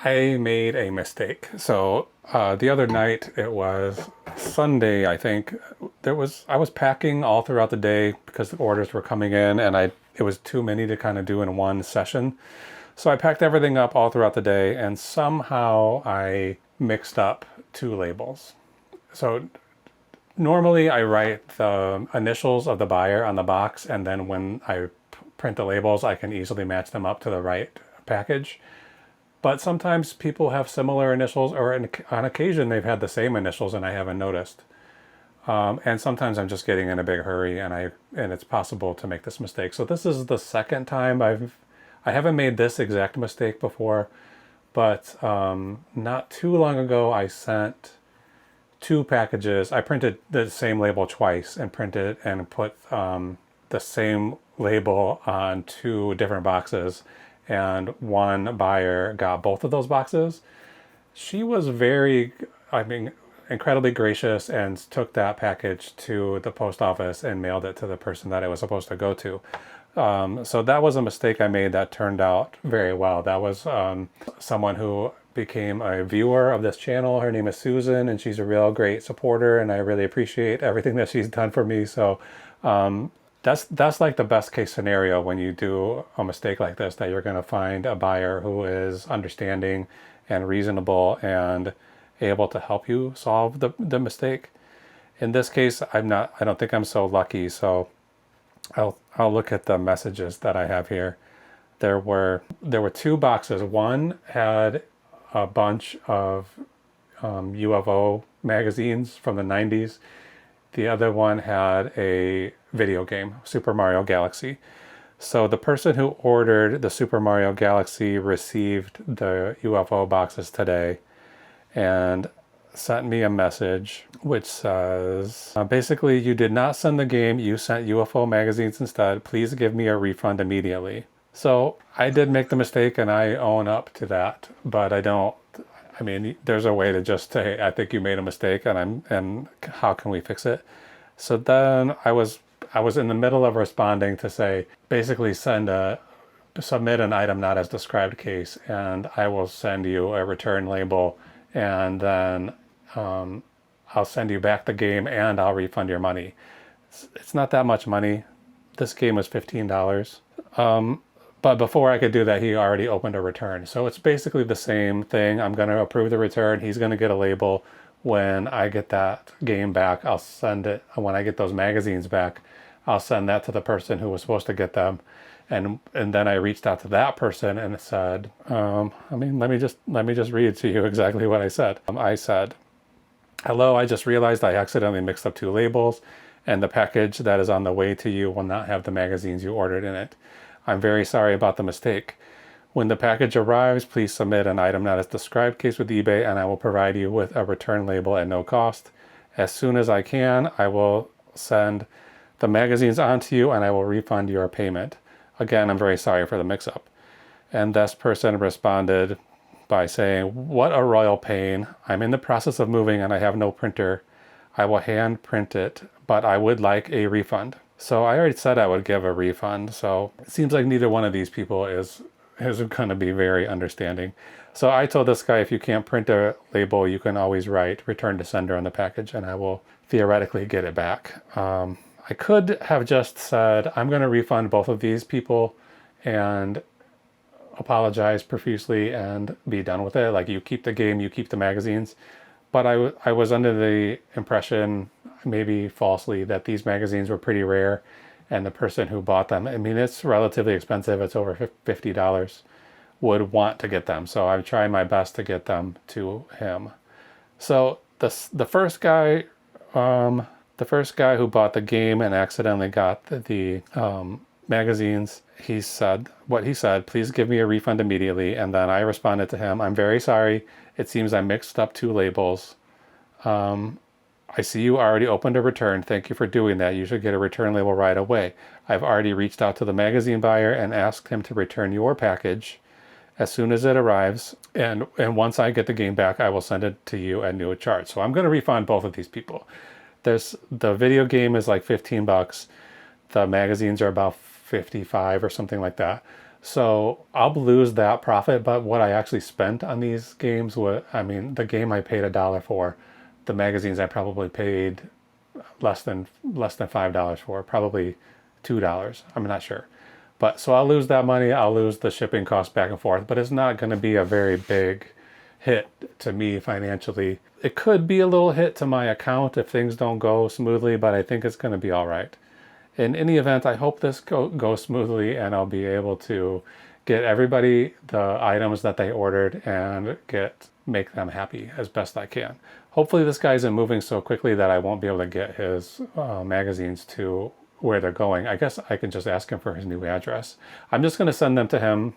I made a mistake. So the other night, it was Sunday, I think. I was packing all throughout the day because the orders were coming in, and it was too many to kind of do in one session. So I packed everything up all throughout the day, and somehow I mixed up two labels. So normally I write the initials of the buyer on the box, and then when I print the labels, I can easily match them up to the right package. But sometimes people have similar initials, or on occasion they've had the same initials and I haven't noticed. And sometimes I'm just getting in a big hurry, and it's possible to make this mistake. So this is the second time I haven't made this exact mistake before, but not too long ago I sent two packages. I printed the same label twice and printed and put the same label on two different boxes, and one buyer got both of those boxes. She was incredibly gracious and took that package to the post office and mailed it to the person that it was supposed to go to. So that was a mistake I made that turned out very well. That was someone who became a viewer of this channel. Her name is Susan, and she's a real great supporter, and I really appreciate everything that she's done for me. So that's like the best case scenario when you do a mistake like this, that you're going to find a buyer who is understanding and reasonable and able to help you solve the mistake. In this case, I don't think I'm so lucky. So I'll look at the messages that I have here. There were two boxes. One had a bunch of UFO magazines from the 90s. The other one had a video game, Super Mario Galaxy. So the person who ordered the Super Mario Galaxy received the UFO boxes today and sent me a message which says, basically, you did not send the game, you sent UFO magazines instead. Please give me a refund immediately. So I did make the mistake and I own up to that, but there's a way to just say, I think you made a mistake and how can we fix it? So then I was in the middle of responding to say, basically submit an item not as described case, and I will send you a return label, and then I'll send you back the game and I'll refund your money. It's not that much money. This game was $15. But before I could do that, he already opened a return. So it's basically the same thing. I'm going to approve the return. He's going to get a label. When I get that game back, I'll send it. When I get those magazines back, I'll send that to the person who was supposed to get them. And then I reached out to that person and said, let me just read to you exactly what I said. I said, hello, I just realized I accidentally mixed up two labels, and the package that is on the way to you will not have the magazines you ordered in it. I'm very sorry about the mistake. When the package arrives, please submit an item not as described case with eBay, and I will provide you with a return label at no cost. As soon as I can, I will send the magazines on to you and I will refund your payment. Again, I'm very sorry for the mix-up. And this person responded by saying, what a royal pain. I'm in the process of moving and I have no printer. I will hand print it, but I would like a refund. So I already said I would give a refund. So it seems like neither one of these people is going to be very understanding. So I told this guy, if you can't print a label, you can always write return to sender on the package and I will theoretically get it back. I could have just said, I'm going to refund both of these people and apologize profusely and be done with it. Like, you keep the game, you keep the magazines. But I was under the impression, maybe falsely, that these magazines were pretty rare, and the person who bought them, it's relatively expensive, it's over $50, would want to get them. So I'm trying my best to get them to him. So the first guy who bought the game and accidentally got the magazines, he said, please give me a refund immediately. And then I responded to him, I'm very sorry. It seems I mixed up two labels. I see you already opened a return. Thank you for doing that. You should get a return label right away. I've already reached out to the magazine buyer and asked him to return your package as soon as it arrives. And once I get the game back, I will send it to you at no charge. So I'm going to refund both of these people. The video game is like $15. The magazines are about $55 or something like that. So I'll lose that profit, but what I actually spent on these games, I mean, the game I paid $1 for, the magazines I probably paid less than $5 for, probably $2. I'm not sure. But so I'll lose that money. I'll lose the shipping costs back and forth, but it's not going to be a very big hit to me financially. It could be a little hit to my account if things don't go smoothly, but I think it's going to be all right. In any event, I hope this goes smoothly and I'll be able to get everybody the items that they ordered and make them happy as best I can. Hopefully this guy isn't moving so quickly that I won't be able to get his magazines to where they're going. I guess I can just ask him for his new address. I'm just going to send them to him.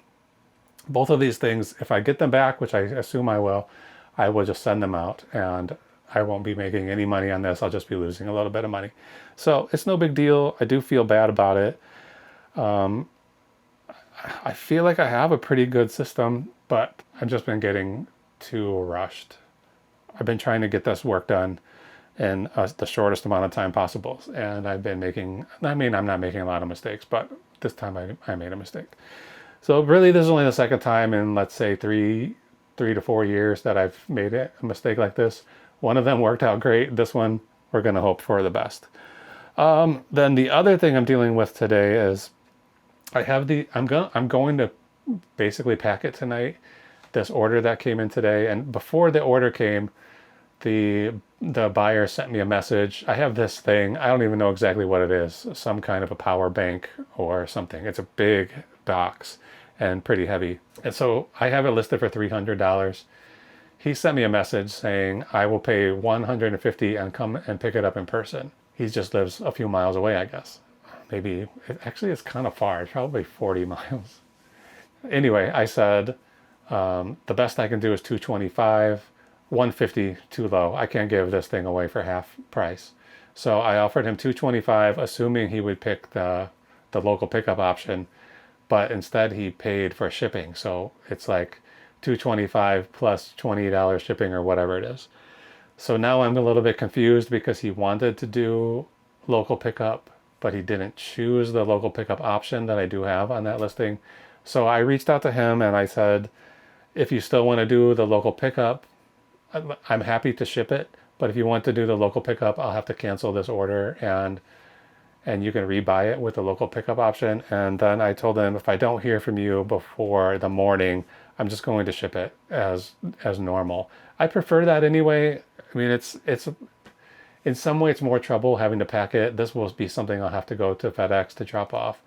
Both of these things, if I get them back, which I assume I will just send them out and I won't be making any money on this. I'll just be losing a little bit of money. So it's no big deal. I do feel bad about it. I feel like I have a pretty good system, but I've just been getting too rushed. I've been trying to get this work done in the shortest amount of time possible. And I've been I'm not making a lot of mistakes, but this time I made a mistake. So really this is only the second time in, let's say, three to 4 years that I've made a mistake like this. One of them worked out great. This one, we're going to hope for the best. Then the other thing I'm dealing with today is I'm going to basically pack it tonight. This order that came in today, and before the order came, the buyer sent me a message. I have this thing. I don't even know exactly what it is. Some kind of a power bank or something. It's a big box and pretty heavy. And so I have it listed for $300. He sent me a message saying I will pay $150 and come and pick it up in person. He just lives a few miles away, I guess. Maybe, it's kind of far. It's probably 40 miles. Anyway, I said, the best I can do is $225, $150 too low. I can't give this thing away for half price. So I offered him $225, assuming he would pick the local pickup option, but instead he paid for shipping. So it's like $225 plus $20 shipping or whatever it is. So now I'm a little bit confused because he wanted to do local pickup, but he didn't choose the local pickup option that I do have on that listing. So I reached out to him and I said, if you still want to do the local pickup, I'm happy to ship it. But if you want to do the local pickup, I'll have to cancel this order and you can rebuy it with the local pickup option. And then I told him, if I don't hear from you before the morning, I'm just going to ship it as normal. I prefer that anyway. I mean, it's in some way it's more trouble having to pack it. This will be something I'll have to go to FedEx to drop off.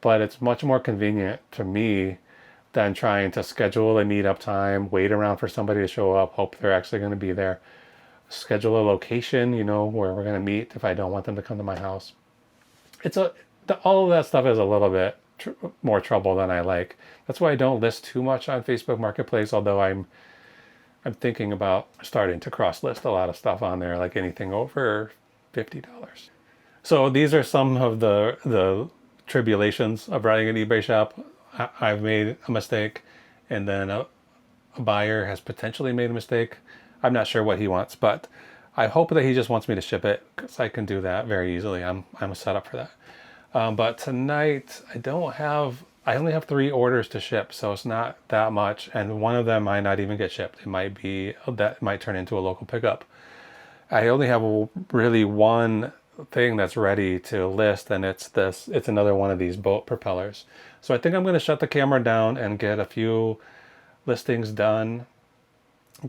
But it's much more convenient to me than trying to schedule a meetup time, wait around for somebody to show up, hope they're actually going to be there, schedule a location, where we're going to meet if I don't want them to come to my house. All of that stuff is a little bit more trouble than I like. That's why I don't list too much on Facebook Marketplace, although I'm thinking about starting to cross-list a lot of stuff on there, like anything over $50. So these are some of the tribulations of running an eBay shop. I've made a mistake, and then a buyer has potentially made a mistake. I'm not sure what he wants, but I hope that he just wants me to ship it because I can do that very easily. I'm set up for that. But tonight I only have 3 orders to ship, so it's not that much, and one of them might not even get shipped. That might turn into a local pickup. I only have really one thing that's ready to list, and it's another one of these boat propellers. So I think I'm going to shut the camera down and get a few listings done,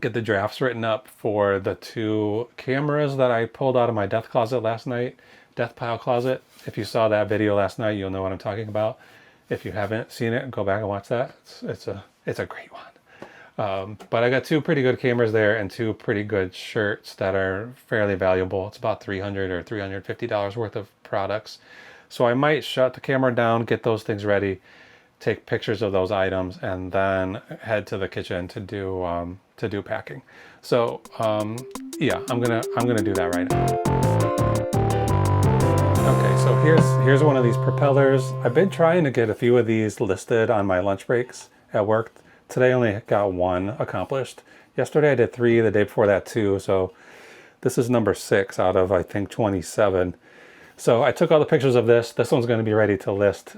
get the drafts written up for the 2 cameras that I pulled out of my death closet last night, death pile closet. If you saw that video last night, you'll know what I'm talking about. If you haven't seen it, go back and watch that. It's a great one. But I got 2 pretty good cameras there and 2 pretty good shirts that are fairly valuable. It's about $300 or $350 worth of products. So I might shut the camera down, get those things ready, take pictures of those items, and then head to the kitchen to do packing. So yeah, I'm gonna do that right now. Okay, so here's one of these propellers. I've been trying to get a few of these listed on my lunch breaks at work. Today I only got 1 accomplished. Yesterday I did 3, the day before that 2, so this is number 6 out of, I think, 27. So I took all the pictures of this. This one's going to be ready to list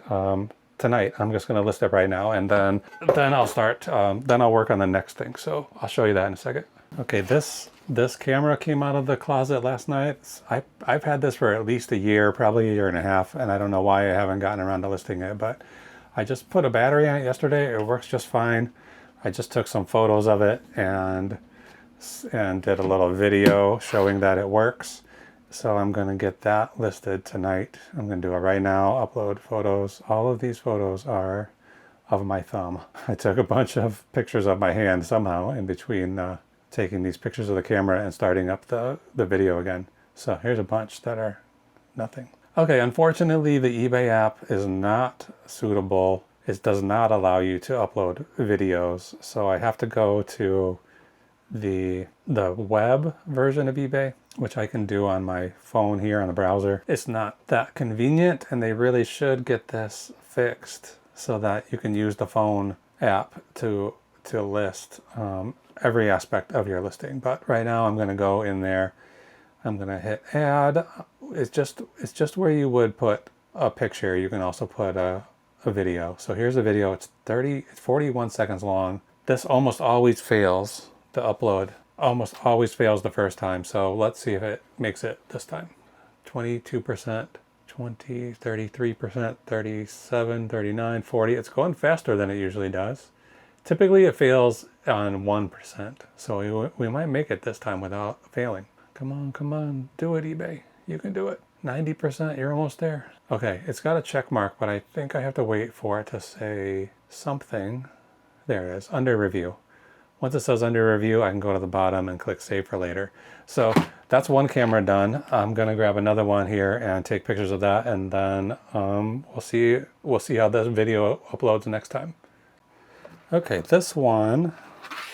tonight. I'm just going to list it right now, and then I'll start. Then I'll work on the next thing. So I'll show you that in a second. Okay, this camera came out of the closet last night. I've had this for at least a year, probably a year and a half, and I don't know why I haven't gotten around to listing it, but I just put a battery on it yesterday. It works just fine. I just took some photos of it and did a little video showing that it works. So I'm going to get that listed tonight. I'm going to do it right now, upload photos. All of these photos are of my thumb. I took a bunch of pictures of my hand somehow in between taking these pictures of the camera and starting up the video again. So here's a bunch that are nothing. Okay, unfortunately the eBay app is not suitable. It does not allow you to upload videos. So I have to go to the web version of eBay, which I can do on my phone here on the browser. It's not that convenient, and they really should get this fixed so that you can use the phone app to list every aspect of your listing. But right now I'm going to go in there. I'm going to hit add. It's just where you would put a picture. You can also put a video. So here's a video. It's 41 seconds long. This almost always fails. The upload almost always fails the first time. So let's see if it makes it this time. 22%, 20, 33%, 37, 39, 40. It's going faster than it usually does. Typically it fails on 1%. So we might make it this time without failing. Come on, do it, eBay. You can do it. 90%, you're almost there. Okay, it's got a check mark, but I think I have to wait for it to say something. There it is, under review. Once it says under review, I can go to the bottom and click save for later. So that's one camera done. I'm gonna grab another one here and take pictures of that, and then we'll see how this video uploads next time. Okay, this one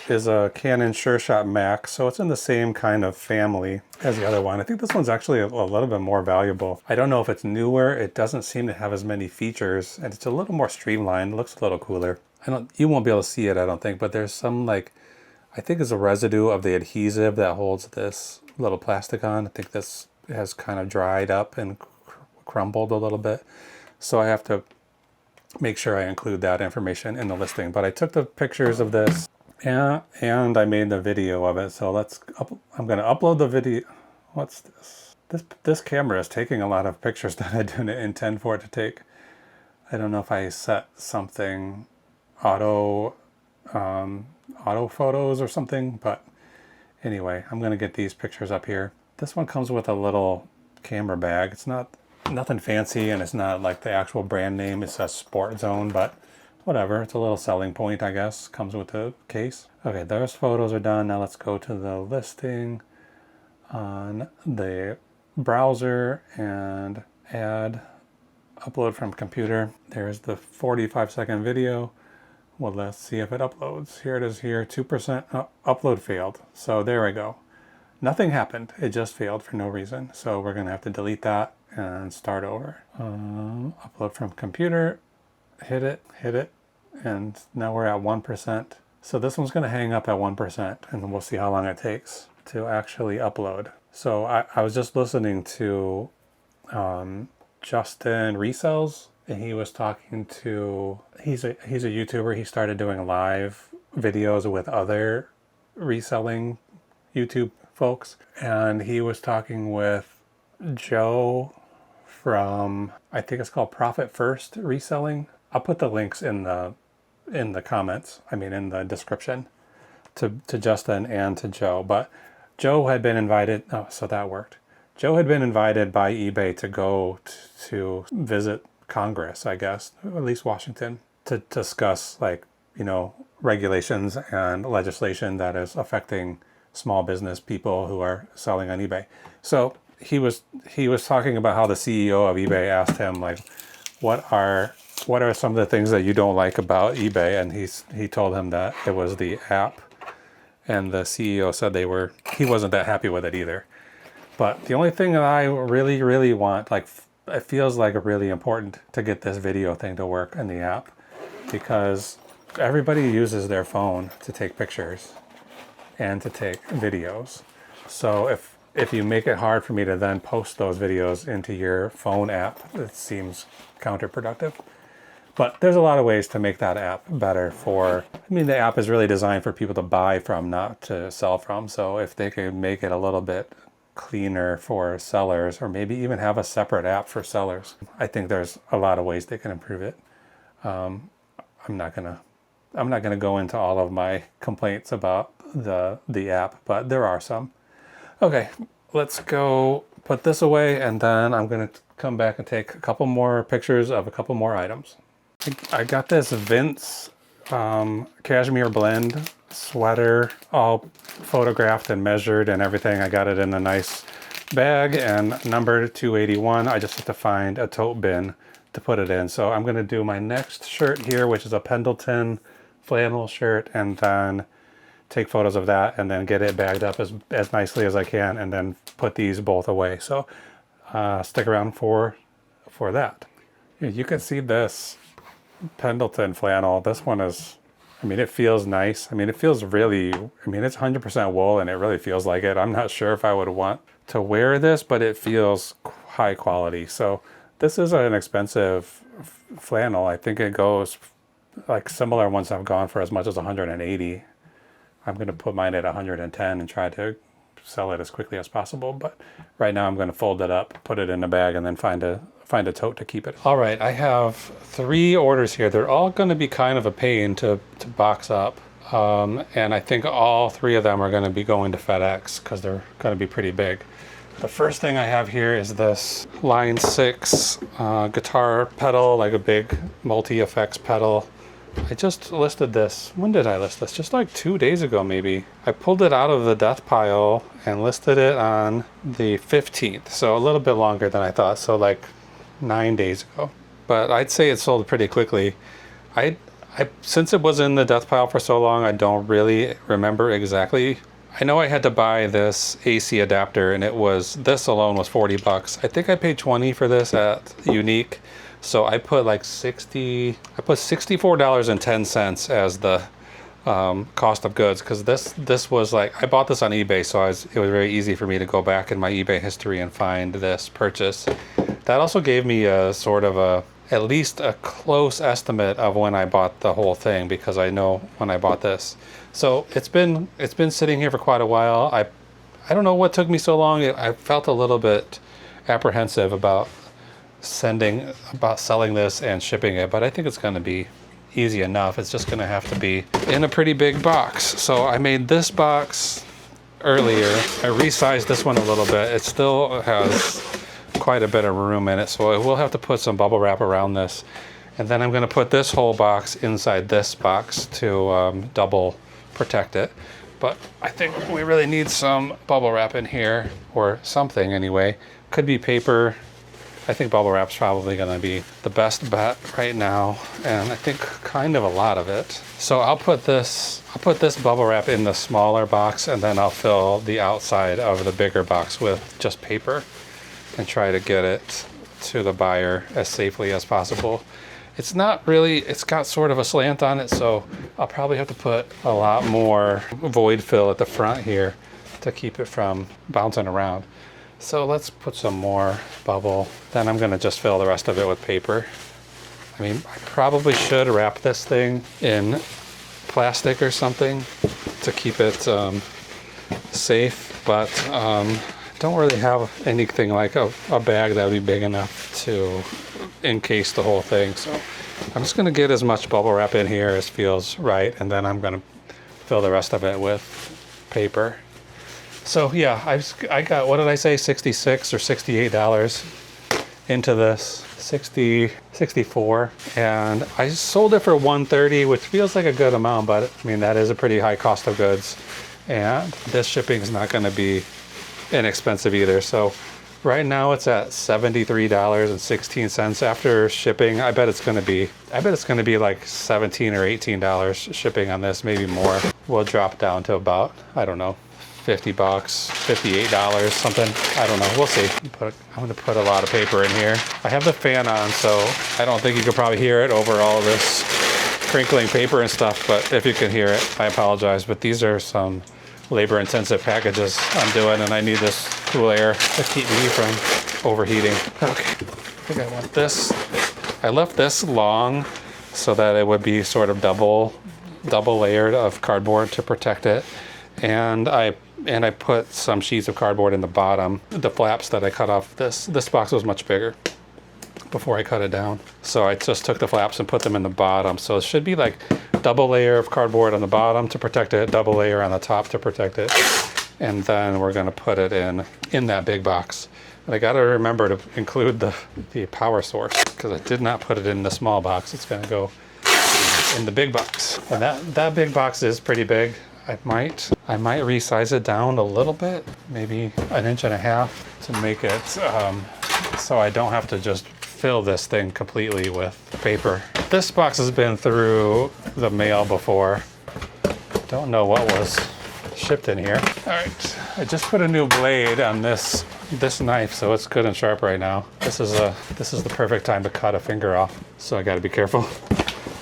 is a Canon SureShot Max, so it's in the same kind of family as the other one. I think this one's actually a little bit more valuable. I don't know if it's newer. It doesn't seem to have as many features, and it's a little more streamlined. It looks a little cooler. You won't be able to see it, I don't think, but there's some, like, I think it's a residue of the adhesive that holds this little plastic on. I think this has kind of dried up and crumbled a little bit. So I have to make sure I include that information in the listing. But I took the pictures of this and I made the video of it. So I'm going to upload the video. What's this? This camera is taking a lot of pictures that I didn't intend for it to take. I don't know if I set something auto photos or something, but anyway, I'm going to get these pictures up here. This one comes with a little camera bag. It's nothing fancy, and it's not like the actual brand name. It's a Sport Zone, but whatever. It's a little selling point, I guess. Comes with the case. Okay, those photos are done. Now let's go to the listing on the browser and add upload from computer. There's the 45-second video. Well, let's see if it uploads. Here it is here, 2%. Upload failed. So there we go. Nothing happened. It just failed for no reason. So we're going to have to delete that and start over. Upload from computer. Hit it. And now we're at 1%. So this one's going to hang up at 1%, and we'll see how long it takes to actually upload. So I was just listening to Justin Resells, and he was talking to, he's a YouTuber. He started doing live videos with other reselling YouTube folks, and he was talking with Joe from, I think it's called Profit First Reselling. I'll put the links in the comments, in the description, to Justin and to Joe. But Joe had been invited, so that worked. Joe had been invited by eBay to go to visit Congress, I guess, at least Washington, to discuss regulations and legislation that is affecting small business people who are selling on eBay. So he was talking about how the CEO of eBay asked him, what are some of the things that you don't like about eBay? And he told him that it was the app, and the CEO said he wasn't that happy with it either. But the only thing that I really, really want, it feels really important to get this video thing to work in the app, because everybody uses their phone to take pictures and to take videos. So if you make it hard for me to then post those videos into your phone app, it seems counterproductive. But there's a lot of ways to make that app better for, I mean, the app is really designed for people to buy from, not to sell from. So if they could make it a little bit cleaner for sellers, or maybe even have a separate app for sellers, I think there's a lot of ways they can improve it. I'm not gonna go into all of my complaints about the app, but there are some. Okay, let's go put this away, and then I'm gonna come back and take a couple more pictures of a couple more items. I got this Vince cashmere blend sweater, all photographed and measured and everything. I got it in a nice bag and numbered 281. I just have to find a tote bin to put it in. So I'm gonna do my next shirt here, which is a Pendleton flannel shirt, and then take photos of that and then get it bagged up as nicely as I can, and then put these both away. So stick around for that. You can see this Pendleton flannel. This one is, I mean, it feels nice. I mean, it feels really, I mean, it's 100% wool and it really feels like it. I'm not sure if I would want to wear this, but it feels high quality. So this is an expensive flannel. I think it goes, like similar ones have gone for as much as 180. I'm going to put mine at 110 and try to sell it as quickly as possible. But right now I'm going to fold it up, put it in a bag, and then find a tote to keep it. All right, I have 3 orders here. They're all going to be kind of a pain to box up. And I think all 3 of them are going to be going to FedEx because they're going to be pretty big. The first thing I have here is this Line 6 guitar pedal, like a big multi-effects pedal. I just listed this. When did I list this? Just like 2 days ago, maybe. I pulled it out of the death pile and listed it on the 15th. So a little bit longer than I thought. So like 9 days ago. But I'd say it sold pretty quickly. Since it was in the death pile for so long, I don't really remember exactly. I know I had to buy this AC adapter, and this alone was 40 bucks. I think I paid 20 for this at Unique. So I put like $64.10 as the cost of goods, because this was like, I bought this on eBay, so it was very easy for me to go back in my eBay history and find this purchase. That also gave me a sort of at least a close estimate of when I bought the whole thing, because I know when I bought this. So it's been sitting here for quite a while. I don't know what took me so long. I felt a little bit apprehensive about selling this and shipping it, but I think it's going to be easy enough. It's just going to have to be in a pretty big box. So I made this box earlier. I resized this one a little bit. It still has quite a bit of room in it, so I will have to put some bubble wrap around this, and then I'm going to put this whole box inside this box to double protect it. But I think we really need some bubble wrap in here, or something anyway. Could be paper. I think bubble wrap's probably going to be the best bet right now, and I think kind of a lot of it. So I'll put this bubble wrap in the smaller box, and then I'll fill the outside of the bigger box with just paper and try to get it to the buyer as safely as possible. It's got sort of a slant on it, so I'll probably have to put a lot more void fill at the front here to keep it from bouncing around. So let's put some more bubble. Then I'm gonna just fill the rest of it with paper. I mean, I probably should wrap this thing in plastic or something to keep it safe, but don't really have anything like a bag that would be big enough to encase the whole thing. So I'm just gonna get as much bubble wrap in here as feels right, and then I'm gonna fill the rest of it with paper. So yeah, I got, what did I say, $66 or $68 into this, 64, and I sold it for $130, which feels like a good amount, but I mean, that is a pretty high cost of goods, and this shipping is not going to be inexpensive either. So right now it's at $73.16 after shipping. I bet it's going to be like $17 or $18 shipping on this, maybe more. We'll drop down to about, I don't know, $50, $58, something. I don't know. We'll see. I'm going to put a lot of paper in here. I have the fan on, so I don't think you could probably hear it over all this crinkling paper and stuff, but if you can hear it, I apologize. But these are some labor-intensive packages I'm doing, and I need this cool air to keep me from overheating. Okay, I think I want this I left this long so that it would be sort of double layered of cardboard to protect it. And I put some sheets of cardboard in the bottom, the flaps that I cut off. This box was much bigger before I cut it down. So I just took the flaps and put them in the bottom. So it should be like double layer of cardboard on the bottom to protect it, double layer on the top to protect it. And then we're gonna put it in that big box. And I gotta remember to include the power source, because I did not put it in the small box. It's gonna go in the big box. And that big box is pretty big. I might resize it down a little bit, maybe 1.5 inches to make it so I don't have to just fill this thing completely with paper. This box has been through the mail before. Don't know what was shipped in here. All right, I just put a new blade on this knife, so it's good and sharp right now. This is the perfect time to cut a finger off, so I got to be careful.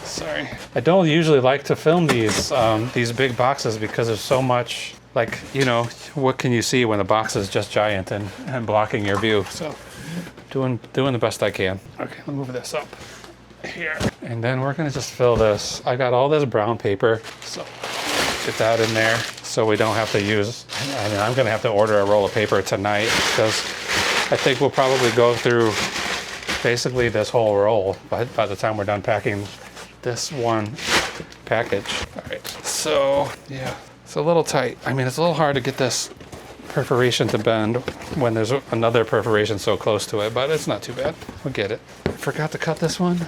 Sorry. I don't usually like to film these big boxes because there's so much, like, you know, what can you see when the box is just giant and blocking your view? So doing the best I can. Okay, let me move this up here. And then we're gonna just fill this. I got all this brown paper, so get that in there so we don't have to use, I mean, I'm gonna have to order a roll of paper tonight because I think we'll probably go through basically this whole roll by the time we're done packing this one package. All right, so yeah, it's a little tight. I mean, it's a little hard to get this perforation to bend when there's another perforation so close to it, but it's not too bad. We'll get it. Forgot to cut this one.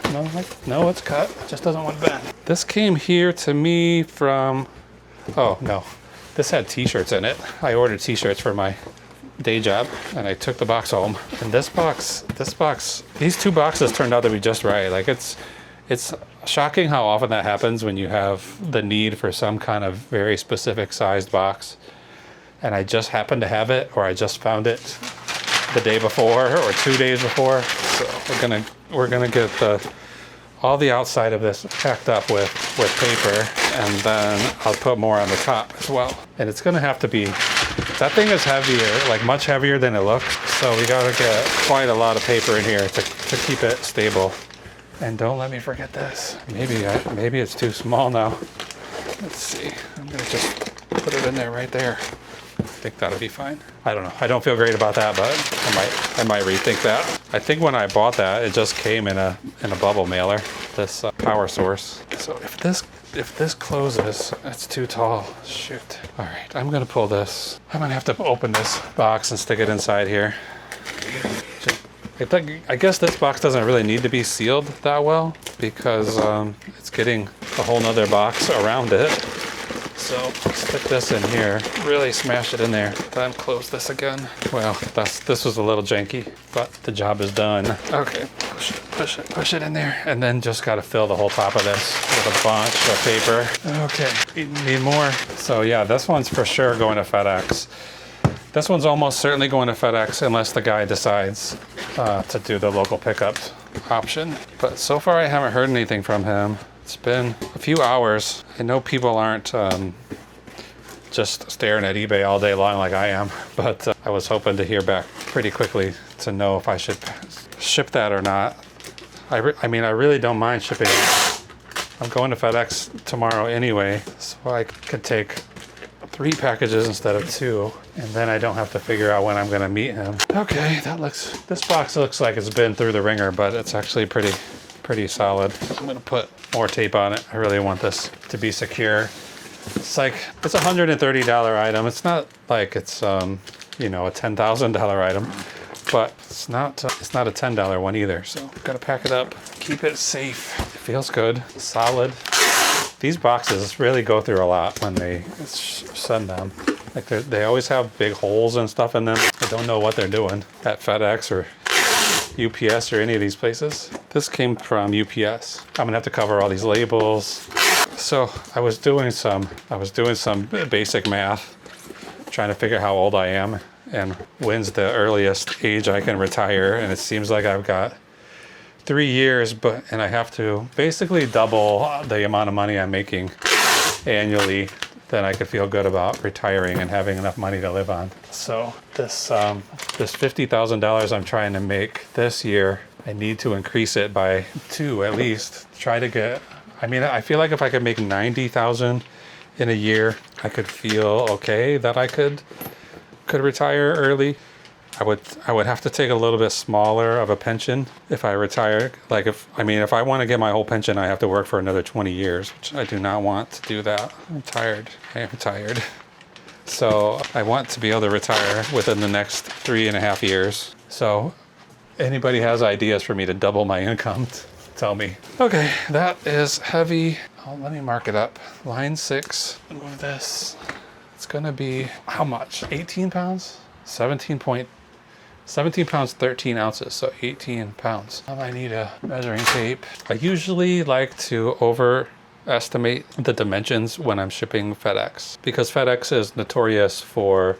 No, it's cut. It just doesn't want to bend. This came here to me from, oh no, this had t-shirts in it. I ordered t-shirts for my day job and I took the box home. And this box, these two boxes turned out to be just right. Like it's shocking how often that happens when you have the need for some kind of very specific sized box. And I just happened to have it, or I just found it the day before or 2 days before. So we're gonna get all the outside of this packed up with paper, and then I'll put more on the top as well. And it's gonna have to be, that thing is heavier, like much heavier than it looks. So we gotta get quite a lot of paper in here to keep it stable. And don't let me forget this. Maybe it's too small now. Let's see. I'm gonna just put it in there right there. I think that'll be fine. I don't know. I don't feel great about that, but I might rethink that. I think when I bought that, it just came in a bubble mailer. This power source. So if this closes, it's too tall. Shoot. All right, I'm gonna pull this. I'm gonna have to open this box and stick it inside here. I guess this box doesn't really need to be sealed that well because it's getting a whole nother box around it. So stick this in here, really smash it in there, then close this again. Well, this was a little janky, but the job is done. Okay, push it in there, and then just gotta fill the whole top of this with a bunch of paper. Okay, need more. So yeah, this one's for sure going to FedEx. This one's almost certainly going to FedEx unless the guy decides to do the local pickup option. But so far I haven't heard anything from him. It's been a few hours. I know people aren't just staring at eBay all day long like I am, but I was hoping to hear back pretty quickly to know if I should ship that or not. I mean, I really don't mind shipping it. I'm going to FedEx tomorrow anyway, so I could take 3 packages instead of 2, and then I don't have to figure out when I'm gonna meet him. Okay, this box looks like it's been through the ringer, but it's actually pretty solid. I'm gonna put more tape on it. I really want this to be secure. It's a $130 item. It's not like it's you know, a $10,000 item, but it's not a $10 one either. So gotta pack it up, keep it safe. It feels good, solid. These boxes really go through a lot when they send them. Like they always have big holes and stuff in them. I don't know what they're doing at FedEx or UPS or any of these places. This came from UPS. I'm gonna have to cover all these labels. So I was doing some basic math, trying to figure how old I am and when's the earliest age I can retire. And it seems like I've got 3 years, and I have to basically double the amount of money I'm making annually. Then I could feel good about retiring and having enough money to live on. So this $50,000 I'm trying to make this year, I need to increase it by 2 at least. Try to get, I mean, I feel like if I could make 90,000 in a year, I could feel okay that I could retire early. I would have to take a little bit smaller of a pension if I retire. Like if I want to get my whole pension, I have to work for another 20 years, which I do not want to do that. I'm tired. I am tired. So I want to be able to retire within the next 3.5 years. So anybody has ideas for me to double my income, tell me. Okay, that is heavy. Oh, let me mark it up. Line 6, move this. It's gonna be, how much? 18 pounds? 17 pounds, 13 ounces, so 18 pounds. I need a measuring tape. I usually like to overestimate the dimensions when I'm shipping FedEx, because FedEx is notorious for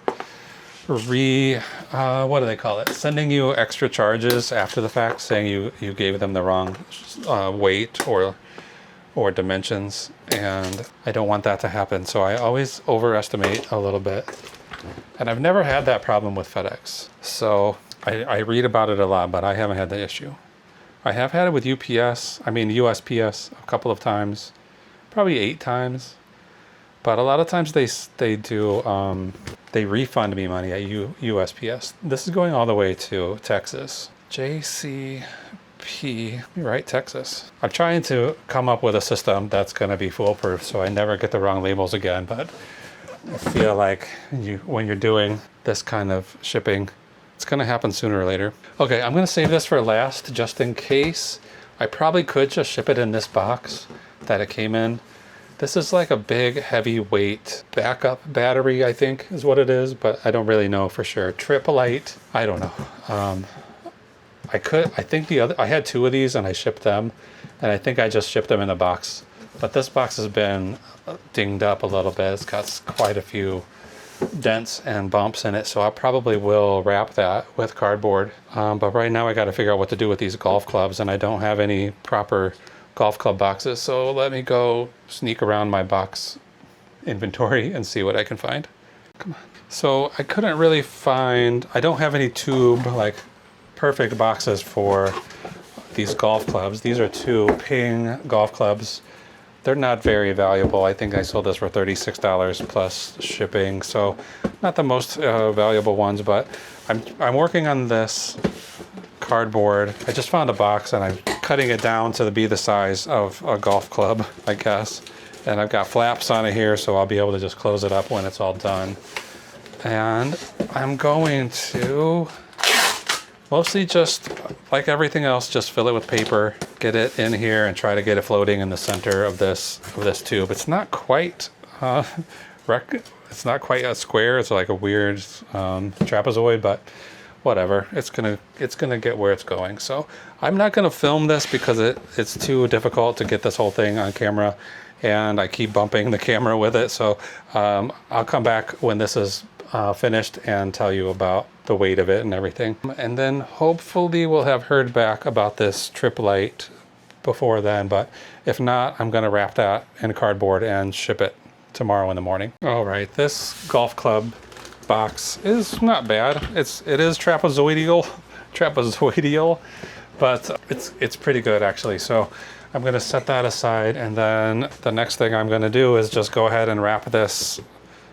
what do they call it? Sending you extra charges after the fact, saying you gave them the wrong weight or dimensions, and I don't want that to happen. So I always overestimate a little bit. And I've never had that problem with FedEx. So I read about it a lot, but I haven't had the issue. I have had it with USPS a couple of times, probably 8 times. But a lot of times they do, they refund me money at USPS. This is going all the way to Texas. JCP, right, Texas. I'm trying to come up with a system that's gonna be foolproof so I never get the wrong labels again, but I feel like when you're doing this kind of shipping, it's gonna happen sooner or later. Okay, I'm gonna save this for last just in case. I probably could just ship it in this box that it came in. This is like a big heavyweight backup battery, I think is what it is, but I don't really know for sure. Tripolite, I don't know. I had 2 of these and I shipped them, and I think I just shipped them in a box. But this box has been dinged up a little bit. It's got quite a few dents and bumps in it, so I probably will wrap that with cardboard. But right now I got to figure out what to do with these golf clubs, and I don't have any proper golf club boxes, so let me go sneak around my box inventory and see what I can find. Come on. So I couldn't really find, I don't have any tube, like perfect boxes for these golf clubs. These are 2 Ping golf clubs. They're not very valuable. I think I sold this for $36 plus shipping, so not the most valuable ones, but I'm working on this cardboard. I just found a box and I'm cutting it down to be the size of a golf club, I guess. And I've got flaps on it here, so I'll be able to just close it up when it's all done. And I'm going to mostly just, like everything else, just fill it with paper, get it in here, and try to get it floating in the center of this tube. It's not quite it's not quite a square. It's like a weird trapezoid, but whatever. It's gonna get where it's going. So I'm not gonna film this because it's too difficult to get this whole thing on camera, and I keep bumping the camera with it. So I'll come back when this is finished and tell you about the weight of it and everything. And then hopefully we'll have heard back about this Tripolite before then, but if not, I'm gonna wrap that in cardboard and ship it tomorrow in the morning. All right, this golf club box is not bad. It is trapezoidal, but it's pretty good actually. So I'm gonna set that aside, and then the next thing I'm gonna do is just go ahead and wrap this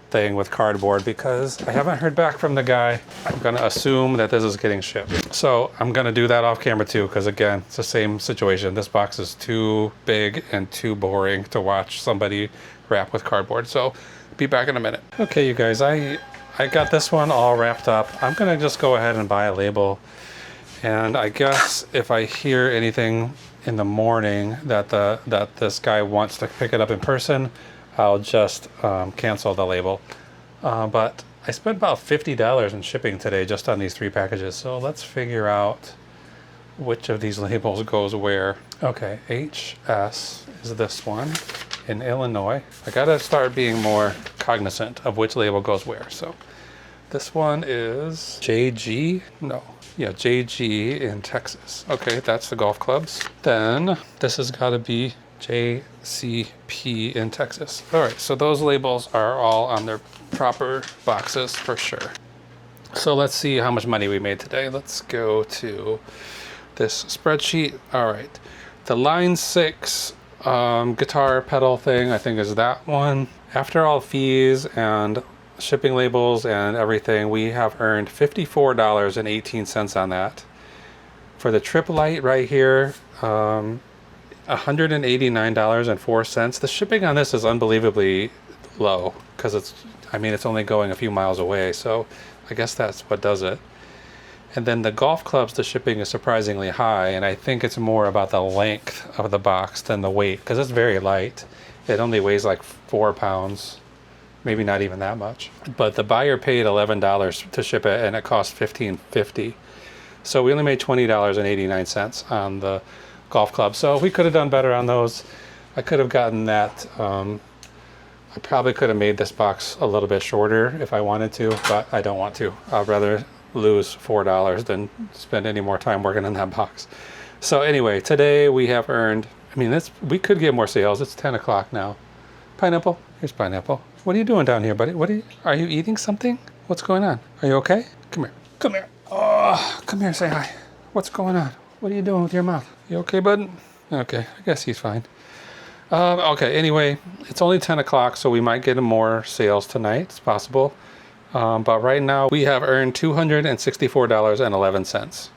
thing with cardboard because I haven't heard back from the guy. I'm gonna assume that this is getting shipped. So I'm gonna do that off camera too, because again, it's the same situation. This box is too big and too boring to watch somebody wrap with cardboard. So be back in a minute. Okay, you guys, I got this one all wrapped up. I'm gonna just go ahead and buy a label. And I guess if I hear anything in the morning that this guy wants to pick it up in person, I'll just cancel the label. But I spent about $50 in shipping today just on these 3 packages. So let's figure out which of these labels goes where. Okay, HS is this one in Illinois. I gotta start being more cognizant of which label goes where. So this one is JG, JG in Texas. Okay, that's the golf clubs. Then this has gotta be JCP in Texas. All right, so those labels are all on their proper boxes for sure. So let's see how much money we made today. Let's go to this spreadsheet. All right, the line 6 guitar pedal thing, I think is that one. After all fees and shipping labels and everything, we have earned $54.18 on that. For the trip light right here, $189.04. The shipping on this is unbelievably low because it's only going a few miles away, so I guess that's what does it. And then the golf clubs, the shipping is surprisingly high, and I think it's more about the length of the box than the weight, because it's very light. It only weighs like 4 pounds, maybe not even that much. But the buyer paid $11 to ship it, and it cost $15.50. So we only made $20.89 on the golf club. So we could have done better on those. I could have gotten that. I probably could have made this box a little bit shorter if I wanted to, but I don't want to. I'd rather lose $4 than spend any more time working on that box. So anyway, today we have earned, we could get more sales. It's 10 o'clock now. Pineapple, here's Pineapple. What are you doing down here, buddy? Are you eating something? What's going on? Are you okay? Come here. Come here. Oh, come here, say hi. What's going on? What are you doing with your mouth? You okay, bud? Okay, I guess he's fine. Okay, anyway, it's only 10 o'clock, so we might get more sales tonight. It's possible. But right now we have earned $264.11.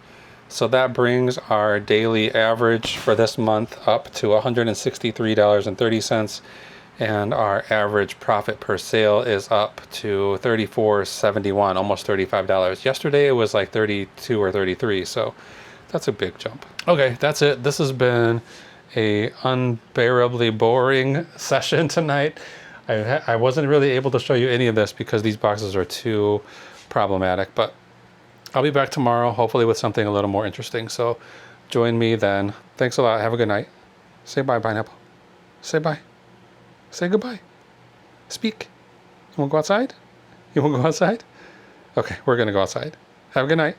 So that brings our daily average for this month up to $163.30. And our average profit per sale is up to $34.71, almost $35. Yesterday it was like 32 or 33, so that's a big jump. Okay, that's it. This has been a unbearably boring session tonight. I wasn't really able to show you any of this because these boxes are too problematic, but I'll be back tomorrow, hopefully with something a little more interesting. So join me then. Thanks a lot. Have a good night. Say bye, Pineapple. Say bye. Say goodbye. Speak. You want to go outside? You want to go outside? Okay, we're going to go outside. Have a good night.